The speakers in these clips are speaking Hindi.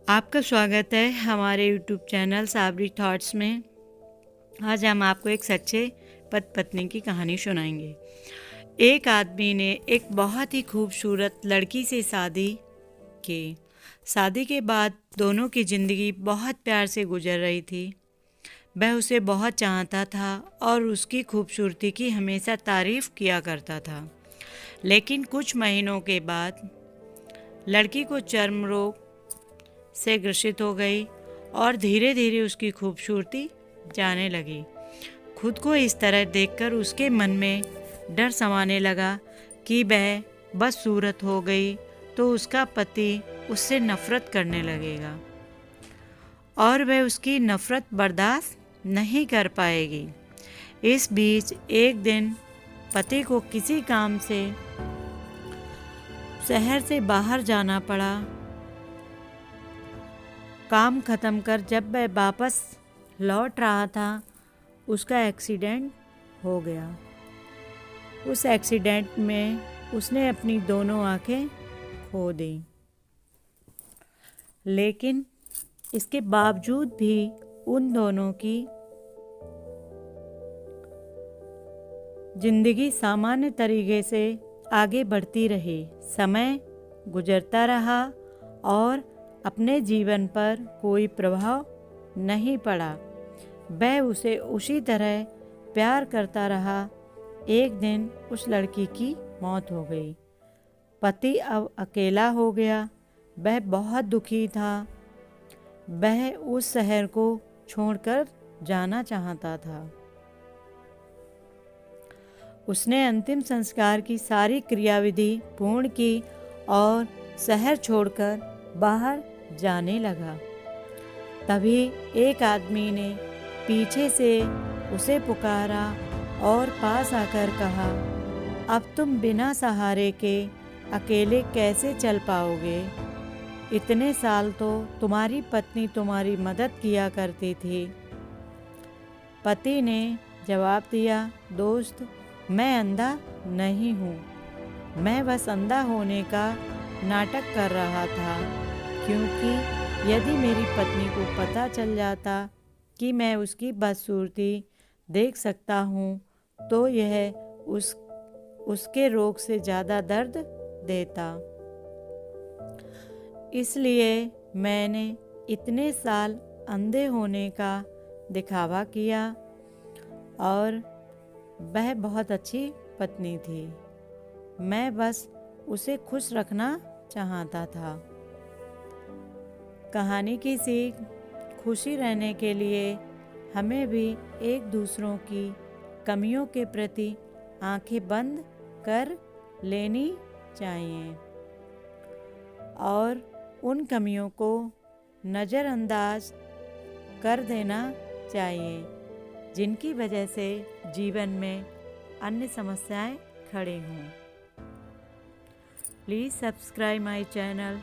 आपका स्वागत है हमारे YouTube चैनल साबरी थॉट्स में। आज हम आपको एक सच्चे पति पत्नी की कहानी सुनाएंगे। एक आदमी ने एक बहुत ही खूबसूरत लड़की से शादी की। शादी के बाद दोनों की ज़िंदगी बहुत प्यार से गुजर रही थी। वह उसे बहुत चाहता था और उसकी खूबसूरती की हमेशा तारीफ़ किया करता था। लेकिन कुछ महीनों के बाद लड़की को चर्म रोग से ग्रसित हो गई और धीरे धीरे उसकी खूबसूरती जाने लगी। खुद को इस तरह देखकर उसके मन में डर समाने लगा कि वह बदसूरत हो गई तो उसका पति उससे नफरत करने लगेगा और वह उसकी नफरत बर्दाश्त नहीं कर पाएगी। इस बीच एक दिन पति को किसी काम से शहर से बाहर जाना पड़ा। काम ख़त्म कर जब वह वापस लौट रहा था, उसका एक्सीडेंट हो गया। उस एक्सीडेंट में उसने अपनी दोनों आंखें खो दी। लेकिन इसके बावजूद भी उन दोनों की जिंदगी सामान्य तरीके से आगे बढ़ती रही। समय गुजरता रहा और अपने जीवन पर कोई प्रभाव नहीं पड़ा। वह उसे उसी तरह प्यार करता रहा। एक दिन उस लड़की की मौत हो गई। पति अब अकेला हो गया। वह बहुत दुखी था। वह उस शहर को छोड़कर जाना चाहता था। उसने अंतिम संस्कार की सारी क्रियाविधि पूर्ण की और शहर छोड़कर बाहर जाने लगा। तभी एक आदमी ने पीछे से उसे पुकारा और पास आकर कहा, अब तुम बिना सहारे के अकेले कैसे चल पाओगे? इतने साल तो तुम्हारी पत्नी तुम्हारी मदद किया करती थी। पति ने जवाब दिया, दोस्त, मैं अंधा नहीं हूँ। मैं बस अंधा होने का नाटक कर रहा था, क्योंकि यदि मेरी पत्नी को पता चल जाता कि मैं उसकी बदसूरती देख सकता हूँ तो यह उसके रोग से ज़्यादा दर्द देता। इसलिए मैंने इतने साल अंधे होने का दिखावा किया और वह बहुत अच्छी पत्नी थी। मैं बस उसे खुश रखना चाहता था। कहानी की सीख, खुशी रहने के लिए हमें भी एक दूसरों की कमियों के प्रति आंखें बंद कर लेनी चाहिए और उन कमियों को नज़रअंदाज कर देना चाहिए जिनकी वजह से जीवन में अन्य समस्याएं खड़ी हों। Please subscribe my channel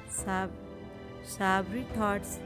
Sabri thoughts.